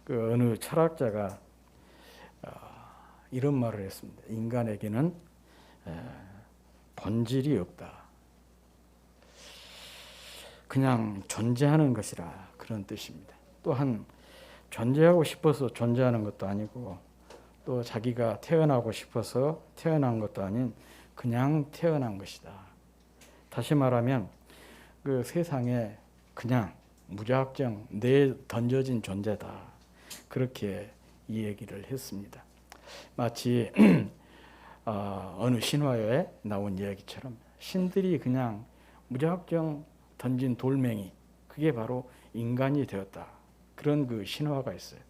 그 어느 철학자가 이런 말을 했습니다. 인간에게는 본질이 없다. 그냥 존재하는 것이라 그런 뜻입니다. 또한 존재하고 싶어서 존재하는 것도 아니고 또 자기가 태어나고 싶어서 태어난 것도 아닌 그냥 태어난 것이다. 다시 말하면 그 세상에 그냥 무작정 내 던져진 존재다. 그렇게 이 얘기를 했습니다. 마치 어느 신화에 나온 이야기처럼 신들이 그냥 무작정 던진 돌멩이, 그게 바로 인간이 되었다. 그런 그 신화가 있어요.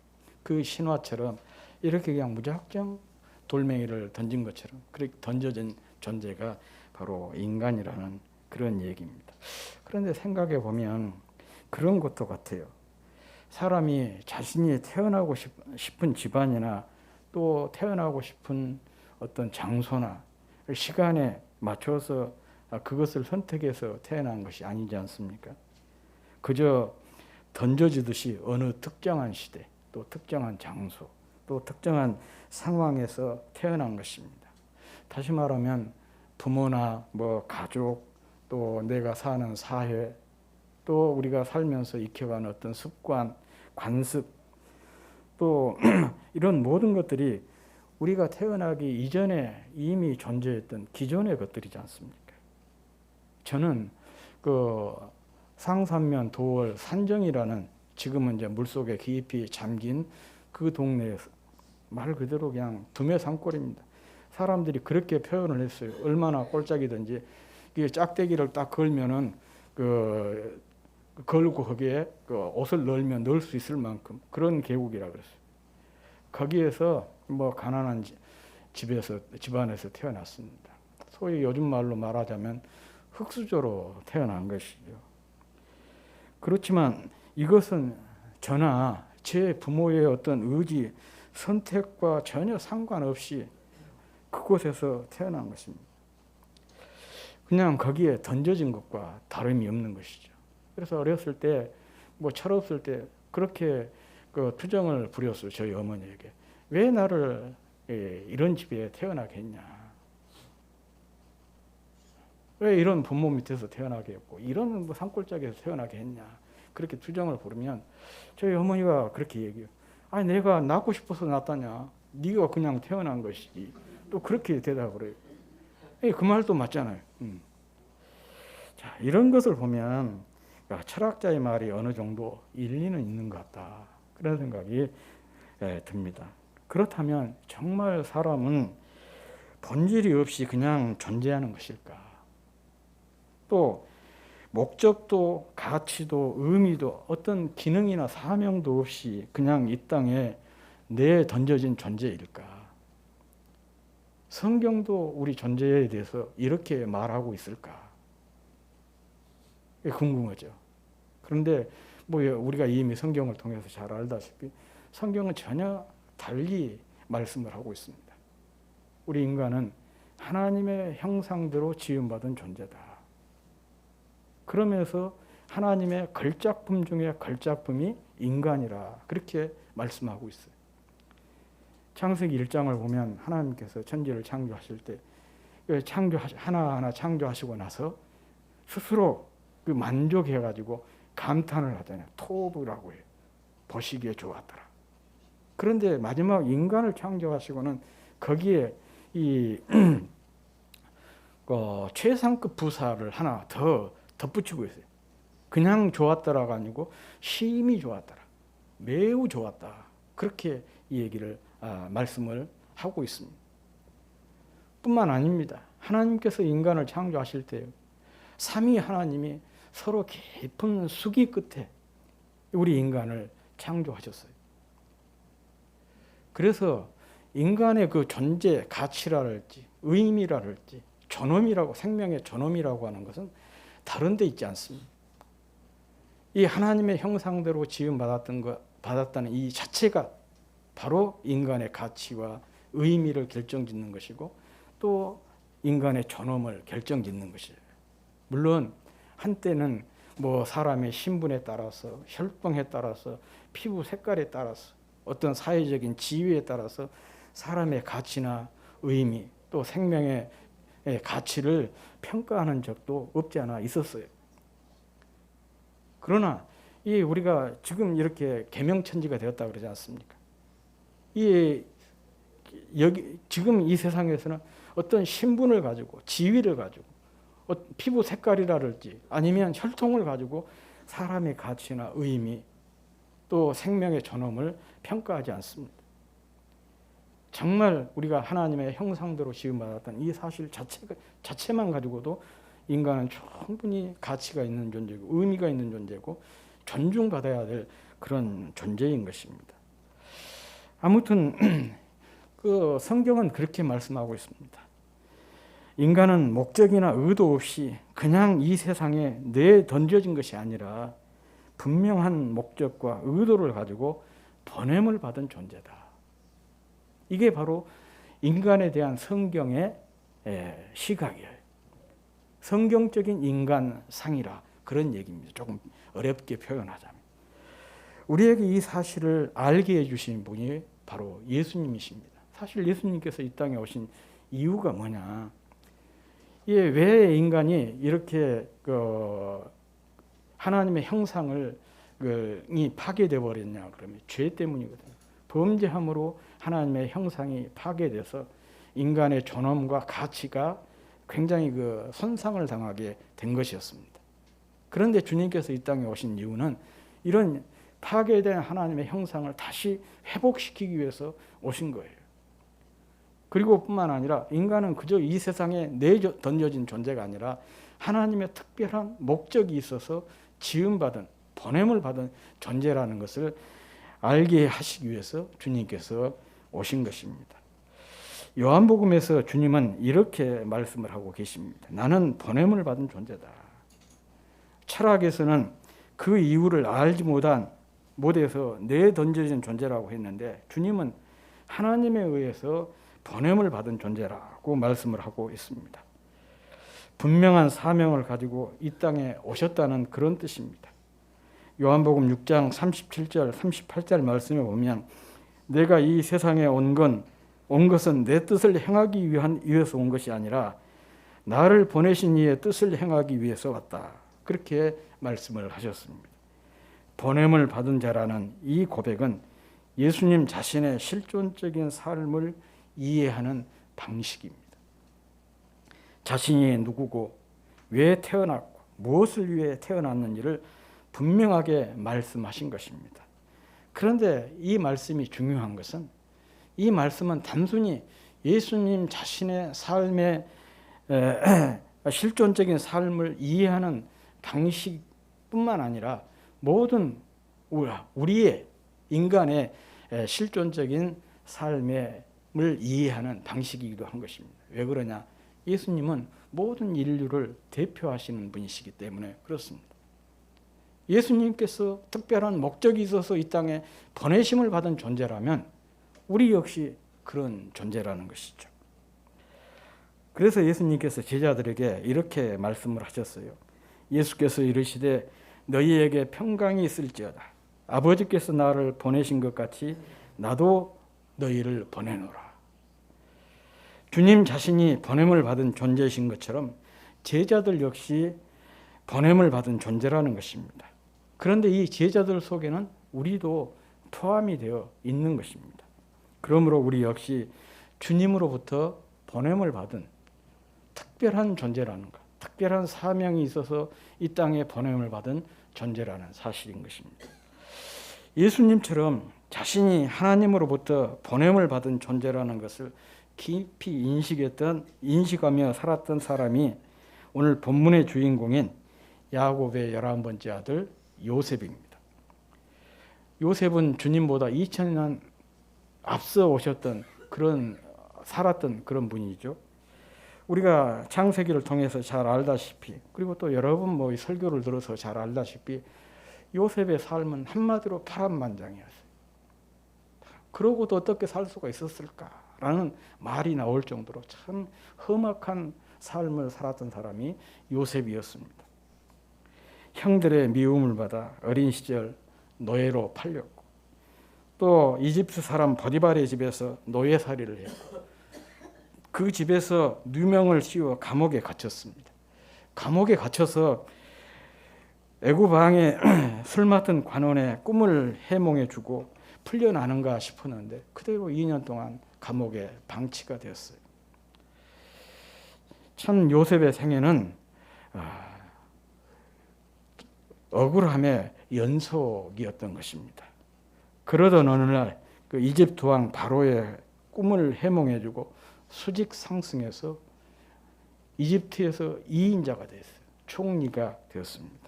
그 신화처럼 이렇게 그냥 무작정 돌멩이를 던진 것처럼 그렇게 던져진 존재가 바로 인간이라는 그런 얘기입니다. 그런데 생각해 보면 그런 것도 같아요. 사람이 자신이 태어나고 싶은 집안이나 또 태어나고 싶은 어떤 장소나 시간에 맞춰서 그것을 선택해서 태어난 것이 아니지 않습니까? 그저 던져지듯이 어느 특정한 시대, 또 특정한 장소, 또 특정한 상황에서 태어난 것입니다. 다시 말하면 부모나 가족, 또 내가 사는 사회, 또 우리가 살면서 익혀가는 어떤 습관, 관습, 또 이런 모든 것들이 우리가 태어나기 이전에 이미 존재했던 기존의 것들이지 않습니까? 저는 그 상산면 도월 산정이라는 지금은 이제 물속에 깊이 잠긴 그 동네에서 말 그대로 그냥 dum의 산골입니다. 사람들이 그렇게 표현을 했어요. 얼마나 꼴짝이든지 그 짝대기를 딱 걸면은 걸고 거기에 옷을 넣을 수 있을 만큼 그런 계곡이라 그랬어요. 거기에서 가난한 집안에서 태어났습니다. 소위 요즘 말로 말하자면 흙수저로 태어난 것이죠. 그렇지만 이것은 저나 제 부모의 어떤 의지, 선택과 전혀 상관없이 그곳에서 태어난 것입니다. 그냥 거기에 던져진 것과 다름이 없는 것이죠. 그래서 어렸을 때, 철없을 때 그렇게 투정을 부렸어요. 저희 어머니에게. 왜 나를 이런 집에 태어나게 했냐. 왜 이런 부모 밑에서 태어나게 했고 이런 산골짜기에서 태어나게 했냐. 그렇게 투정을 부르면 저희 어머니가 그렇게 얘기해요. 아니 내가 낳고 싶어서 낳았다냐. 네가 그냥 태어난 것이지. 또 그렇게 대답을 해요. 그 말도 맞잖아요. 자, 이런 것을 보면 철학자의 말이 어느 정도 일리는 있는 것 같다. 그런 생각이 듭니다. 그렇다면 정말 사람은 본질이 없이 그냥 존재하는 것일까? 또 목적도 가치도 의미도 어떤 기능이나 사명도 없이 그냥 이 땅에 내던져진 존재일까? 성경도 우리 존재에 대해서 이렇게 말하고 있을까? 궁금하죠. 그런데 우리가 이미 성경을 통해서 잘 알다시피 성경은 전혀 달리 말씀을 하고 있습니다. 우리 인간은 하나님의 형상대로 지음받은 존재다. 그러면서 하나님의 걸작품 중에 걸작품이 인간이라 그렇게 말씀하고 있어요. 창세기 1장을 보면 하나님께서 천지를 창조하실 때 하나하나 창조하시고 나서 스스로 만족해가지고 감탄을 하잖아요. 토부라고 해요. 보시기에 좋았더라. 그런데 마지막 인간을 창조하시고는 거기에 이 최상급 부사를 하나 더 덧붙이고 있어요. 그냥 좋았더라가 아니고 심히 좋았더라. 매우 좋았다. 그렇게 이 얘기를 말씀을 하고 있습니다. 뿐만 아닙니다. 하나님께서 인간을 창조하실 때 삼위 하나님이 서로 깊은 수기 끝에 우리 인간을 창조하셨어요. 그래서 인간의 그 존재 가치랄지 의미랄지 존엄이라고 생명의 존엄이라고 하는 것은 다른 데 있지 않습니다. 이 하나님의 형상대로 지음 받았다는 이 자체가 바로 인간의 가치와 의미를 결정짓는 것이고 또 인간의 존엄을 결정짓는 것이에요. 물론 한때는 사람의 신분에 따라서 혈통에 따라서 피부 색깔에 따라서 어떤 사회적인 지위에 따라서 사람의 가치나 의미 또 생명의 가치를 평가하는 적도 없지 않아 있었어요. 그러나 이 우리가 지금 이렇게 계명천지가 되었다고 그러지 않습니까? 이 여기 지금 이 세상에서는 어떤 신분을 가지고 지위를 가지고 피부 색깔이라든지 아니면 혈통을 가지고 사람의 가치나 의미 또 생명의 존엄을 평가하지 않습니다. 정말 우리가 하나님의 형상대로 지음받았던 이 사실 자체만 가지고도 인간은 충분히 가치가 있는 존재고 의미가 있는 존재고 존중받아야 될 그런 존재인 것입니다. 아무튼 그 성경은 그렇게 말씀하고 있습니다. 인간은 목적이나 의도 없이 그냥 이 세상에 내던져진 것이 아니라 분명한 목적과 의도를 가지고 보냄을 받은 존재다. 이게 바로 인간에 대한 성경의 시각이에요. 성경적인 인간상이라 그런 얘기입니다. 조금 어렵게 표현하자면. 우리에게 이 사실을 알게 해주신 분이 바로 예수님이십니다. 사실 예수님께서 이 땅에 오신 이유가 뭐냐. 왜 인간이 이렇게 하나님의 형상을 파괴되어 버렸냐 그러면 죄 때문이거든요. 범죄함으로 하나님의 형상이 파괴돼서 인간의 존엄과 가치가 굉장히 손상을 당하게 된 것이었습니다. 그런데 주님께서 이 땅에 오신 이유는 이런 파괴된 하나님의 형상을 다시 회복시키기 위해서 오신 거예요. 그리고 뿐만 아니라 인간은 그저 이 세상에 내던져진 존재가 아니라 하나님의 특별한 목적이 있어서 지음받은 보냄을 받은 존재라는 것을 알게 하시기 위해서 주님께서 오신 것입니다. 요한복음에서 주님은 이렇게 말씀을 하고 계십니다. 나는 보냄을 받은 존재다. 철학에서는 그 이유를 알지 못해서 내던져진 존재라고 했는데 주님은 하나님에 의해서 보냄을 받은 존재라고 말씀을 하고 있습니다. 분명한 사명을 가지고 이 땅에 오셨다는 그런 뜻입니다. 요한복음 6장 37절 38절 말씀에 보면 내가 이 세상에 온 것은 내 뜻을 행하기 위해서 온 것이 아니라 나를 보내신 이의 뜻을 행하기 위해서 왔다. 그렇게 말씀을 하셨습니다. 보냄을 받은 자라는 이 고백은 예수님 자신의 실존적인 삶을 이해하는 방식입니다. 자신이 누구고 왜 태어났고 무엇을 위해 태어났는지를 분명하게 말씀하신 것입니다. 그런데 이 말씀이 중요한 것은 이 말씀은 단순히 예수님 자신의 삶의 실존적인 삶을 이해하는 방식뿐만 아니라 모든 우리의 인간의 실존적인 삶을 이해하는 방식이기도 한 것입니다. 왜 그러냐? 예수님은 모든 인류를 대표하시는 분이시기 때문에 그렇습니다. 예수님께서 특별한 목적이 있어서 이 땅에 보내심을 받은 존재라면 우리 역시 그런 존재라는 것이죠. 그래서 예수님께서 제자들에게 이렇게 말씀을 하셨어요. 예수께서 이르시되 너희에게 평강이 있을지어다. 아버지께서 나를 보내신 것 같이 나도 너희를 보내노라. 주님 자신이 보냄을 받은 존재이신 것처럼 제자들 역시 보냄을 받은 존재라는 것입니다. 그런데 이 제자들 속에는 우리도 포함이 되어 있는 것입니다. 그러므로 우리 역시 주님으로부터 보냄을 받은 특별한 존재라는 것, 특별한 사명이 있어서 이 땅에 보냄을 받은 존재라는 사실인 것입니다. 예수님처럼 자신이 하나님으로부터 보냄을 받은 존재라는 것을 깊이 인식하며 살았던 사람이 오늘 본문의 주인공인 야곱의 11번째 아들 요셉입니다. 요셉은 주님보다 2000년 앞서 오셨던 살았던 그런 분이죠. 우리가 창세기를 통해서 잘 알다시피 그리고 또 여러 번 설교를 들어서 잘 알다시피 요셉의 삶은 한마디로 파란만장이었어요. 그러고도 어떻게 살 수가 있었을까라는 말이 나올 정도로 참 험악한 삶을 살았던 사람이 요셉이었습니다. 형들의 미움을 받아 어린 시절 노예로 팔렸고 또 이집트 사람 보디발의 집에서 노예살이를 했고 그 집에서 누명을 씌워 감옥에 갇혔습니다. 감옥에 갇혀서 애굽 왕의 술 맡은 관원의 꿈을 해몽해주고 풀려나는가 싶었는데 그대로 2년 동안 감옥에 방치가 되었어요. 참 요셉의 생애는 억울함의 연속이었던 것입니다. 그러던 어느 날 그 이집트 왕 바로의 꿈을 해몽해주고 수직 상승해서 이집트에서 2인자가 됐어요. 총리가 되었습니다.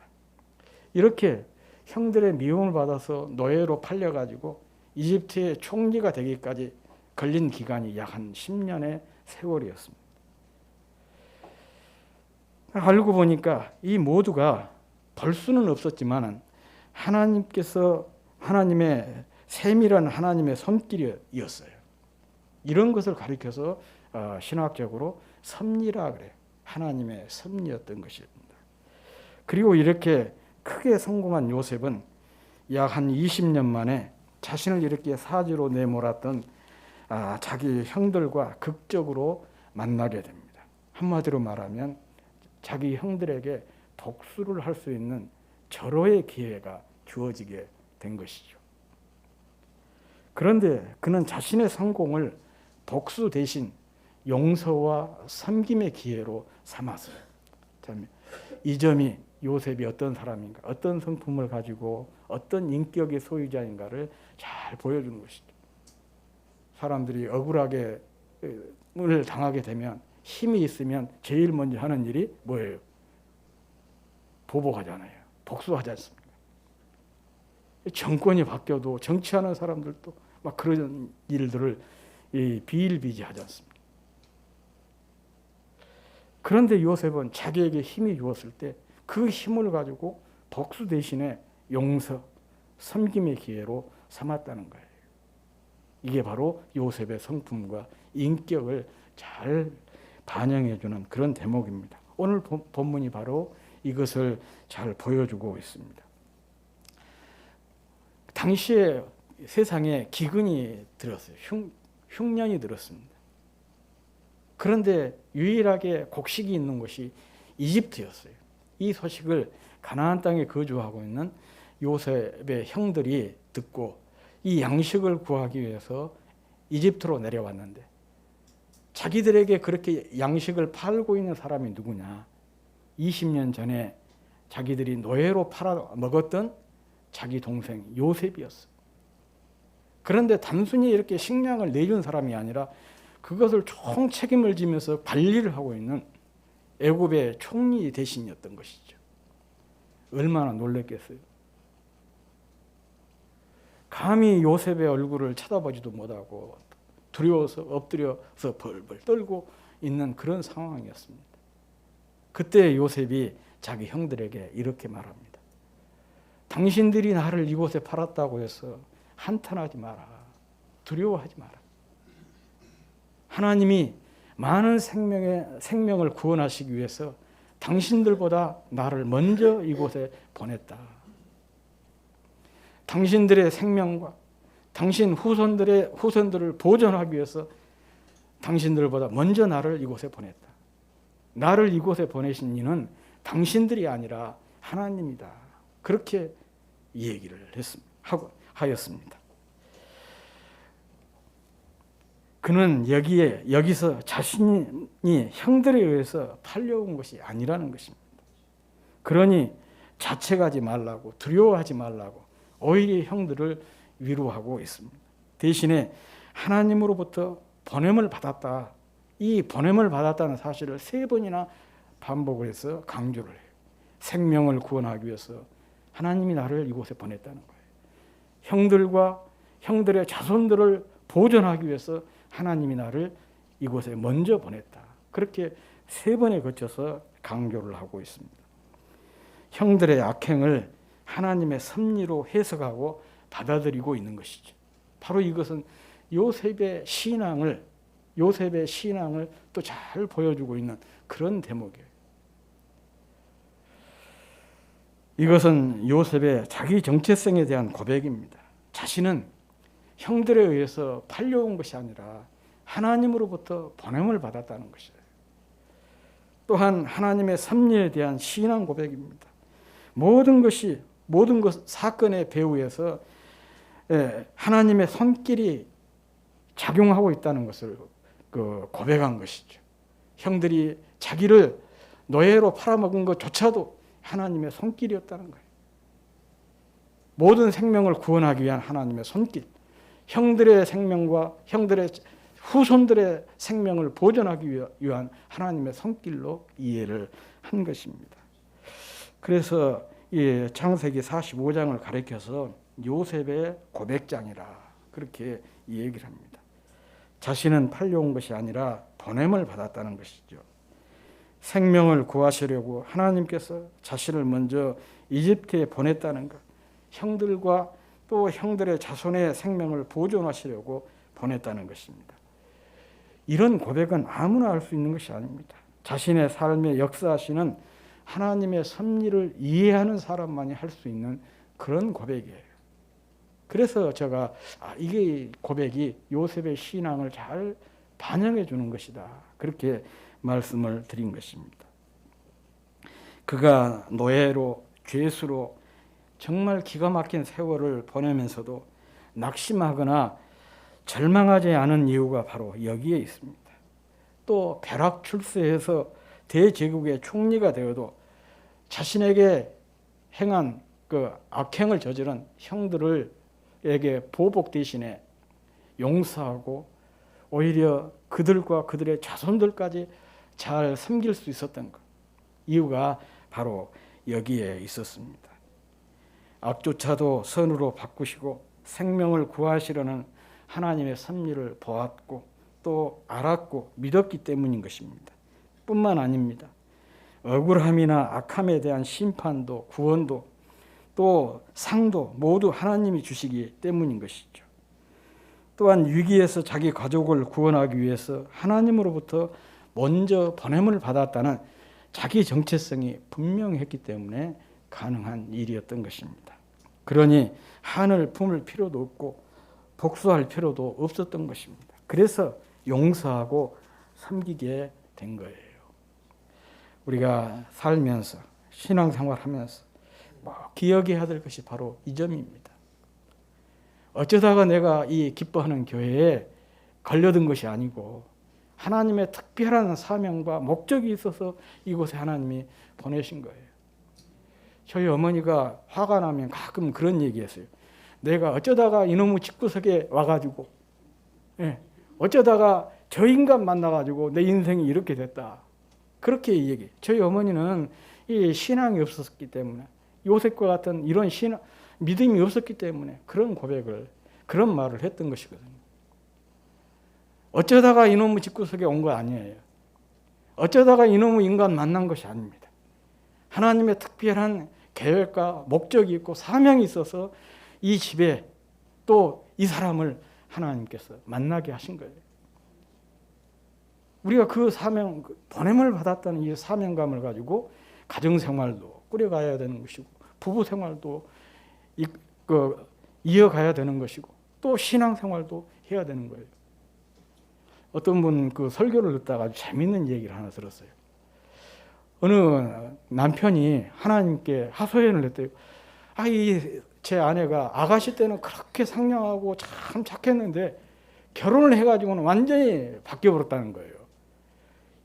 이렇게 형들의 미움을 받아서 노예로 팔려가지고 이집트의 총리가 되기까지 걸린 기간이 약 한 10년의 세월이었습니다. 알고 보니까 이 모두가 벌 수는 없었지만 하나님께서 하나님의 세밀한 하나님의 손길이었어요. 이런 것을 가리켜서 신학적으로 섭리라 그래요. 하나님의 섭리였던 것입니다. 그리고 이렇게 크게 성공한 요셉은 약 한 20년 만에 자신을 이렇게 사지로 내몰았던 자기 형들과 극적으로 만나게 됩니다. 한마디로 말하면 자기 형들에게 복수를 할 수 있는 절호의 기회가 주어지게 된 것이죠. 그런데 그는 자신의 성공을 복수 대신 용서와 섬김의 기회로 삼았어요. 이 점이 요셉이 어떤 사람인가, 어떤 성품을 가지고 어떤 인격의 소유자인가를 잘 보여주는 것이죠. 사람들이 억울하게 을 당하게 되면 힘이 있으면 제일 먼저 하는 일이 뭐예요? 보복하잖아요. 복수하지 않습니까? 정권이 바뀌어도 정치하는 사람들도 막 그런 일들을 비일비재하지 않습니까? 그런데 요셉은 자기에게 힘이 주었을 때 그 힘을 가지고 복수 대신에 용서, 섬김의 기회로 삼았다는 거예요. 이게 바로 요셉의 성품과 인격을 잘 반영해주는 그런 대목입니다. 오늘 본문이 바로 이것을 잘 보여주고 있습니다. 당시에 세상에 기근이 들었어요. 흉년이 들었습니다. 그런데 유일하게 곡식이 있는 곳이 이집트였어요. 이 소식을 가나안 땅에 거주하고 있는 요셉의 형들이 듣고 이 양식을 구하기 위해서 이집트로 내려왔는데 자기들에게 그렇게 양식을 팔고 있는 사람이 누구냐? 20년 전에 자기들이 노예로 팔아 먹었던 자기 동생 요셉이었어요. 그런데 단순히 이렇게 식량을 내준 사람이 아니라 그것을 총 책임을 지면서 관리를 하고 있는 애굽의 총리 대신이었던 것이죠. 얼마나 놀랐겠어요. 감히 요셉의 얼굴을 쳐다보지도 못하고 두려워서 엎드려서 벌벌 떨고 있는 그런 상황이었습니다. 그때 요셉이 자기 형들에게 이렇게 말합니다. 당신들이 나를 이곳에 팔았다고 해서 한탄하지 마라. 두려워하지 마라. 하나님이 많은 생명을 구원하시기 위해서 당신들보다 나를 먼저 이곳에 보냈다. 당신들의 생명과 당신 후손들을 보존하기 위해서 당신들보다 먼저 나를 이곳에 보냈다. 나를 이곳에 보내신 이는 당신들이 아니라 하나님이다. 그렇게 얘기를 하였습니다. 그는 여기서 자신이 형들에 의해서 팔려온 것이 아니라는 것입니다. 그러니 자책하지 말라고, 두려워하지 말라고 오히려 형들을 위로하고 있습니다. 대신에 하나님으로부터 보냄을 받았다. 이 보냄을 받았다는 사실을 3번이나 반복을 해서 강조를 해요. 생명을 구원하기 위해서 하나님이 나를 이곳에 보냈다는 거예요. 형들과 형들의 자손들을 보존하기 위해서 하나님이 나를 이곳에 먼저 보냈다. 그렇게 3번에 거쳐서 강조를 하고 있습니다. 형들의 악행을 하나님의 섭리로 해석하고 받아들이고 있는 것이죠. 바로 이것은 요셉의 신앙을 또 잘 보여주고 있는 그런 대목이에요. 이것은 요셉의 자기 정체성에 대한 고백입니다. 자신은 형들에 의해서 팔려온 것이 아니라 하나님으로부터 보냄을 받았다는 것이에요. 또한 하나님의 섭리에 대한 신앙 고백입니다. 모든 것 사건의 배후에서 하나님의 손길이 작용하고 있다는 것을 고백한 것이죠. 형들이 자기를 노예로 팔아먹은 것조차도 하나님의 손길이었다는 거예요. 모든 생명을 구원하기 위한 하나님의 손길, 형들의 생명과 형들의 후손들의 생명을 보존하기 위한 하나님의 손길로 이해를 한 것입니다. 그래서 이 창세기 45장을 가리켜서 요셉의 고백장이라 그렇게 얘기를 합니다. 자신은 팔려온 것이 아니라 보냄을 받았다는 것이죠. 생명을 구하시려고 하나님께서 자신을 먼저 이집트에 보냈다는 것, 형들과 또 형들의 자손의 생명을 보존하시려고 보냈다는 것입니다. 이런 고백은 아무나 할 수 있는 것이 아닙니다. 자신의 삶에 역사하시는 하나님의 섭리를 이해하는 사람만이 할 수 있는 그런 고백이에요. 그래서 제가 이게 고백이 요셉의 신앙을 잘 반영해 주는 것이다. 그렇게 말씀을 드린 것입니다. 그가 노예로 죄수로 정말 기가 막힌 세월을 보내면서도 낙심하거나 절망하지 않은 이유가 바로 여기에 있습니다. 또 벼락 출세해서 대제국의 총리가 되어도 자신에게 행한 그 악행을 저지른 형들에게 보복 대신에 용서하고 오히려 그들과 그들의 자손들까지 잘 섬길 수 있었던 것, 이유가 바로 여기에 있었습니다. 악조차도 선으로 바꾸시고 생명을 구하시려는 하나님의 섭리를 보았고 또 알았고 믿었기 때문인 것입니다. 뿐만 아닙니다. 억울함이나 악함에 대한 심판도 구원도 또 상도 모두 하나님이 주시기 때문인 것이죠. 또한 위기에서 자기 가족을 구원하기 위해서 하나님으로부터 먼저 보냄을 받았다는 자기 정체성이 분명했기 때문에 가능한 일이었던 것입니다. 그러니 한을 품을 필요도 없고 복수할 필요도 없었던 것입니다. 그래서 용서하고 섬기게 된 거예요. 우리가 살면서 신앙생활하면서 기억해야 될 것이 바로 이 점입니다. 어쩌다가 내가 이 기뻐하는 교회에 걸려든 것이 아니고 하나님의 특별한 사명과 목적이 있어서 이곳에 하나님이 보내신 거예요. 저희 어머니가 화가 나면 가끔 그런 얘기했어요. 내가 어쩌다가 이놈의 집구석에 와가지고 어쩌다가 저 인간 만나가지고 내 인생이 이렇게 됐다. 그렇게 얘기해요. 저희 어머니는 이 신앙이 없었기 때문에 요셉과 같은 이런 믿음이 없었기 때문에 그런 고백을 그런 말을 했던 것이거든요. 어쩌다가 이놈의 집구석에 온 거 아니에요. 어쩌다가 이놈의 인간 만난 것이 아닙니다. 하나님의 특별한 계획과 목적이 있고 사명이 있어서 이 집에 또 이 사람을 하나님께서 만나게 하신 거예요. 우리가 그 사명, 보냄을 받았다는 이 사명감을 가지고 가정생활도 꾸려가야 되는 것이고 부부생활도 이어가야 되는 것이고 또 신앙생활도 해야 되는 거예요. 어떤 분 그 설교를 듣다가 아주 재밌는 얘기를 하나 들었어요. 어느 남편이 하나님께 하소연을 했대요. 제 아내가 아가씨 때는 그렇게 상냥하고 참 착했는데 결혼을 해가지고는 완전히 바뀌어버렸다는 거예요.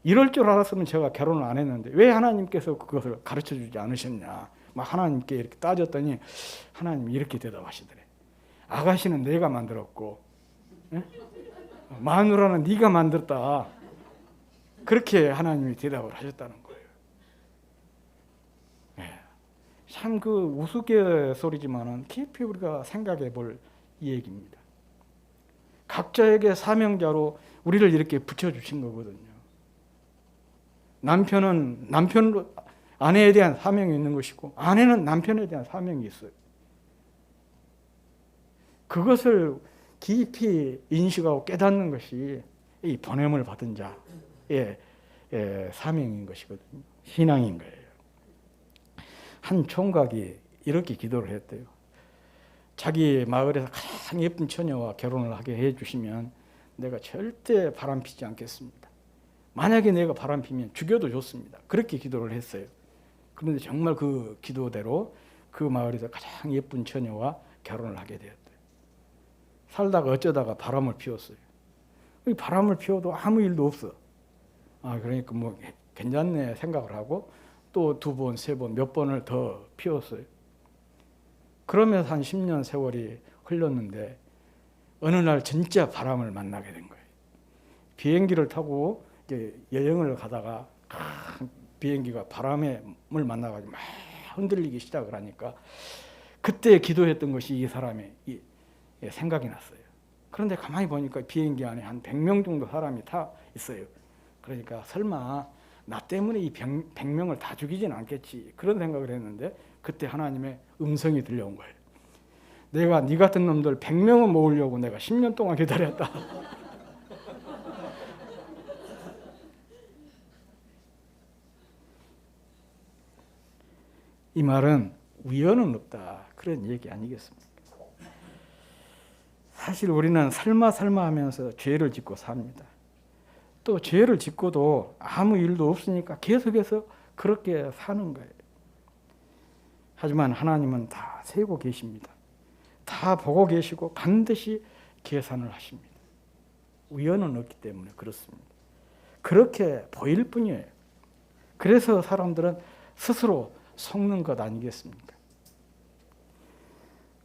이럴 줄 알았으면 제가 결혼을 안 했는데 왜 하나님께서 그것을 가르쳐주지 않으셨냐. 막 하나님께 이렇게 따졌더니 하나님이 이렇게 대답하시더래. 아가씨는 내가 만들었고 마누라는 네가 만들었다. 그렇게 하나님이 대답을 하셨다는 거예요. 참 그 우스갯소리지만은 깊이 우리가 생각해 볼 얘기입니다. 각자에게 사명자로 우리를 이렇게 붙여주신 거거든요. 남편은 남편으로 아내에 대한 사명이 있는 것이고 아내는 남편에 대한 사명이 있어요. 그것을 깊이 인식하고 깨닫는 것이 이 보냄을 받은 자의 사명인 것이거든요. 신앙인 거예요. 한 총각이 이렇게 기도를 했대요. 자기 마을에서 가장 예쁜 처녀와 결혼을 하게 해주시면 내가 절대 바람피지 않겠습니다. 만약에 내가 바람피면 죽여도 좋습니다. 그렇게 기도를 했어요. 그런데 정말 그 기도대로 그 마을에서 가장 예쁜 처녀와 결혼을 하게 되었대요. 살다가 어쩌다가 바람을 피웠어요. 바람을 피워도 아무 일도 없어. 그러니까 뭐 괜찮네 생각을 하고 또 2번, 3번, 몇 번을 더 피웠어요. 그러면서 한 10년 세월이 흘렀는데 어느 날 진짜 바람을 만나게 된 거예요. 비행기를 타고 이제 여행을 가다가 비행기가 바람을 만나가지고 막 흔들리기 시작을 하니까 그때 기도했던 것이 이 사람의 생각이 났어요. 그런데 가만히 보니까 비행기 안에 한 100명 정도 사람이 타 있어요. 그러니까 설마 나 때문에 이 100명을 다 죽이진 않겠지 그런 생각을 했는데 그때 하나님의 음성이 들려온 거예요. 내가 네 같은 놈들 100명을 모으려고 내가 10년 동안 기다렸다. 이 말은 우연은 없다 그런 얘기 아니겠습니까? 사실 우리는 설마 하면서 죄를 짓고 삽니다. 또 죄를 짓고도 아무 일도 없으니까 계속해서 그렇게 사는 거예요. 하지만 하나님은 다 세고 계십니다. 다 보고 계시고 반드시 계산을 하십니다. 우연은 없기 때문에 그렇습니다. 그렇게 보일 뿐이에요. 그래서 사람들은 스스로 속는 것 아니겠습니까?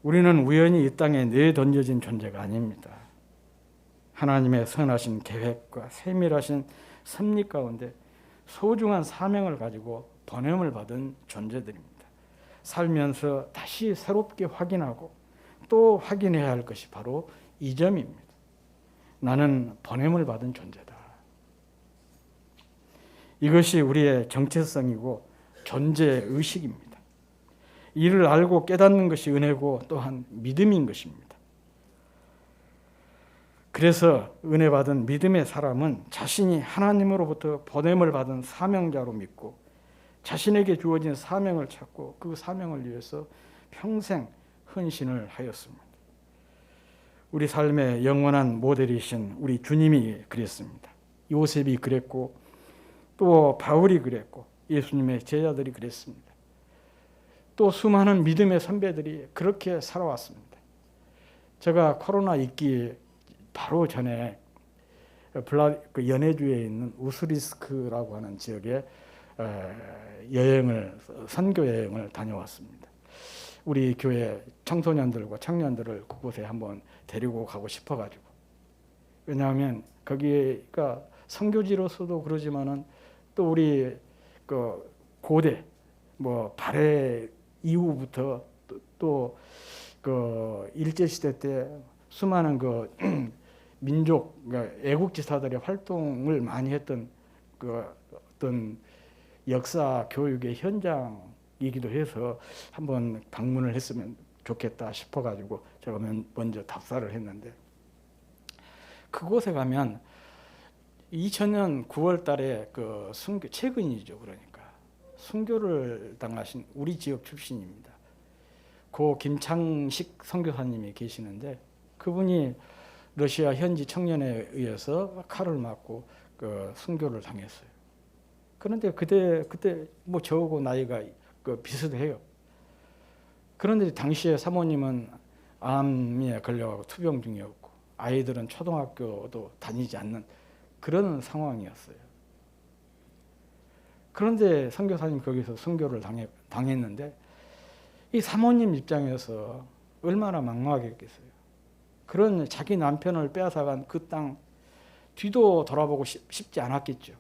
우리는 우연히 이 땅에 내던져진 존재가 아닙니다. 하나님의 선하신 계획과 세밀하신 섭리 가운데 소중한 사명을 가지고 보냄을 받은 존재들입니다. 살면서 다시 새롭게 확인하고 또 확인해야 할 것이 바로 이 점입니다. 나는 보냄을 받은 존재다. 이것이 우리의 정체성이고 존재의식입니다. 이를 알고 깨닫는 것이 은혜고 또한 믿음인 것입니다. 그래서 은혜 받은 믿음의 사람은 자신이 하나님으로부터 보냄을 받은 사명자로 믿고 자신에게 주어진 사명을 찾고 그 사명을 위해서 평생 헌신을 하였습니다. 우리 삶의 영원한 모델이신 우리 주님이 그랬습니다. 요셉이 그랬고 또 바울이 그랬고 예수님의 제자들이 그랬습니다. 또 수많은 믿음의 선배들이 그렇게 살아왔습니다. 제가 코로나 있기 바로 전에 연해주에 있는 우스리스크라고 하는 지역에 선교 여행을 다녀왔습니다. 우리 교회 청소년들과 청년들을 그곳에 한번 데리고 가고 싶어가지고. 왜냐하면 거기가 선교지로서도 그러지만은 또 우리 그 고대 발해 이후부터 또 그 일제 시대 때 수많은 그 민족 애국지사들의 활동을 많이 했던 그 어떤 역사 교육의 현장이기도 해서 한번 방문을 했으면 좋겠다 싶어가지고 제가 먼저 답사를 했는데, 그곳에 가면 2000년 9월 달에 그 순교, 최근이죠. 그러니까 순교를 당하신 우리 지역 출신입니다. 고 김창식 선교사님이 계시는데 그분이 러시아 현지 청년에 의해서 칼을 맞고 그 순교를 당했어요. 그런데 그때 저하고 나이가 비슷해요. 그런데 당시에 사모님은 암에 걸려가고 투병 중이었고 아이들은 초등학교도 다니지 않는 그런 상황이었어요. 그런데 선교사님 거기서 순교를 당했는데 이 사모님 입장에서 얼마나 막막했겠어요. 그런 자기 남편을 빼앗아간 그 땅 뒤도 돌아보고 싶지 않았겠죠.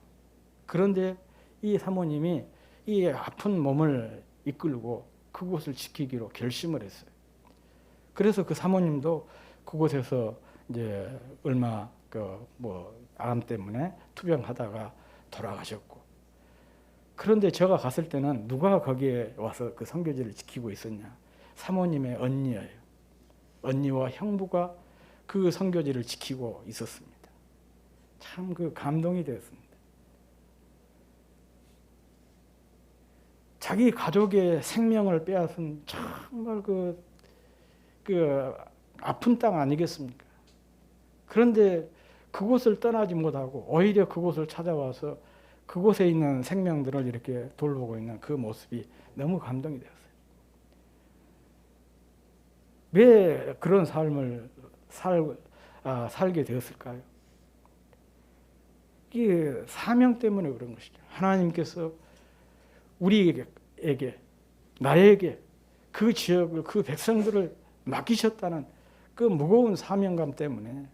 그런데 이 사모님이 이 아픈 몸을 이끌고 그곳을 지키기로 결심을 했어요. 그래서 그 사모님도 그곳에서 이제 얼마 암 때문에 투병하다가 돌아가셨고, 그런데 제가 갔을 때는 누가 거기에 와서 그 선교지를 지키고 있었냐? 사모님의 언니예요. 언니와 형부가 그 선교지를 지키고 있었습니다. 참 감동이 되었습니다. 자기 가족의 생명을 빼앗은 정말 그 그 아픈 땅 아니겠습니까? 그런데 그곳을 떠나지 못하고 오히려 그곳을 찾아와서 그곳에 있는 생명들을 이렇게 돌보고 있는 그 모습이 너무 감동이 되었어요. 왜 그런 삶을 살게 되었을까요? 이게 사명 때문에 그런 것이죠. 하나님께서 우리에게, 나에게 그 지역을, 그 백성들을 맡기셨다는 그 무거운 사명감 때문에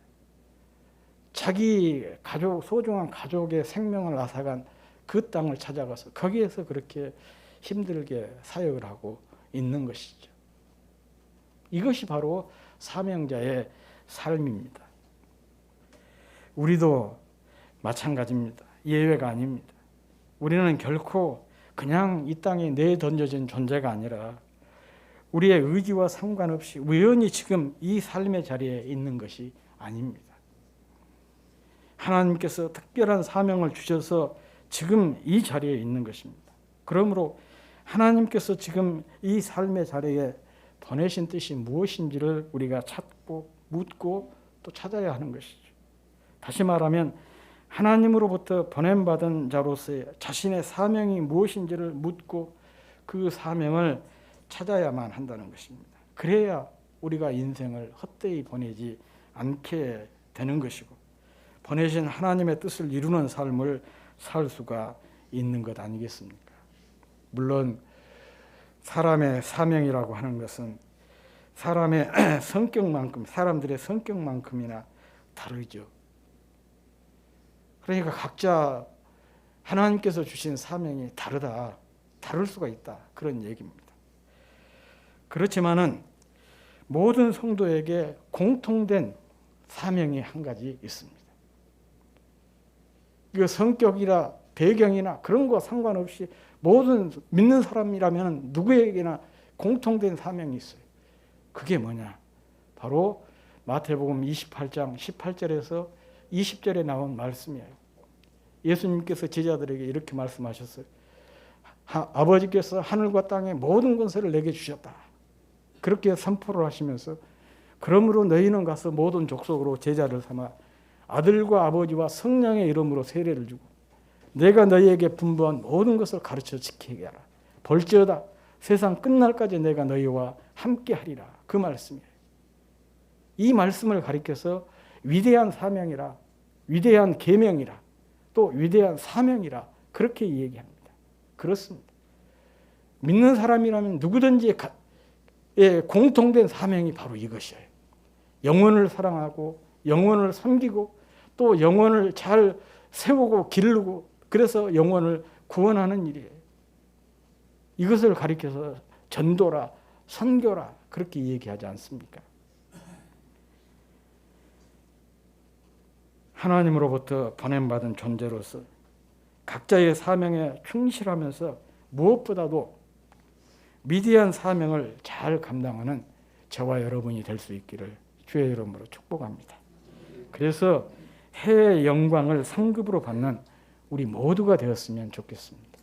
자기 가족, 소중한 가족의 생명을 앗아간 그 땅을 찾아가서 거기에서 그렇게 힘들게 사역을 하고 있는 것이죠. 이것이 바로 사명자의 삶입니다. 우리도 마찬가지입니다. 예외가 아닙니다. 우리는 결코 그냥 이 땅에 내던져진 존재가 아니라 우리의 의지와 상관없이 우연히 지금 이 삶의 자리에 있는 것이 아닙니다. 하나님께서 특별한 사명을 주셔서 지금 이 자리에 있는 것입니다. 그러므로 하나님께서 지금 이 삶의 자리에 보내신 뜻이 무엇인지를 우리가 찾고 묻고 또 찾아야 하는 것이죠. 다시 말하면 하나님으로부터 보냄받은 자로서의 자신의 사명이 무엇인지를 묻고 그 사명을 찾아야만 한다는 것입니다. 그래야 우리가 인생을 헛되이 보내지 않게 되는 것이고 보내신 하나님의 뜻을 이루는 삶을 살 수가 있는 것 아니겠습니까? 물론 사람의 사명이라고 하는 것은 사람의 성격만큼, 사람들의 성격만큼이나 다르죠. 그러니까 각자 하나님께서 주신 사명이 다를 수가 있다, 그런 얘기입니다. 그렇지만은 모든 성도에게 공통된 사명이 한 가지 있습니다. 그 성격이나 배경이나 그런 거 상관없이 모든 믿는 사람이라면 누구에게나 공통된 사명이 있어요. 그게 뭐냐? 바로 마태복음 28장 18절에서 20절에 나온 말씀이에요. 예수님께서 제자들에게 이렇게 말씀하셨어요. 아버지께서 하늘과 땅의 모든 권세를 내게 주셨다. 그렇게 선포를 하시면서 그러므로 너희는 가서 모든 족속으로 제자를 삼아 아들과 아버지와 성령의 이름으로 세례를 주고 내가 너희에게 분부한 모든 것을 가르쳐 지키게 하라. 볼지어다 세상 끝날까지 내가 너희와 함께 하리라. 그 말씀이에요. 이 말씀을 가리켜서 위대한 사명이라, 위대한 계명이라, 또 위대한 사명이라 그렇게 얘기합니다. 그렇습니다. 믿는 사람이라면 누구든지 공통된 사명이 바로 이것이에요. 영혼을 사랑하고 영혼을 섬기고 또 영혼을 잘 세우고 기르고 그래서 영혼을 구원하는 일이에요. 이것을 가리켜서 전도라, 선교라 그렇게 얘기하지 않습니까? 하나님으로부터 보냄받은 존재로서 각자의 사명에 충실하면서 무엇보다도 위대한 사명을 잘 감당하는 저와 여러분이 될 수 있기를 주의 이름으로 축복합니다. 그래서 해의 영광을 상급으로 받는 우리 모두가 되었으면 좋겠습니다.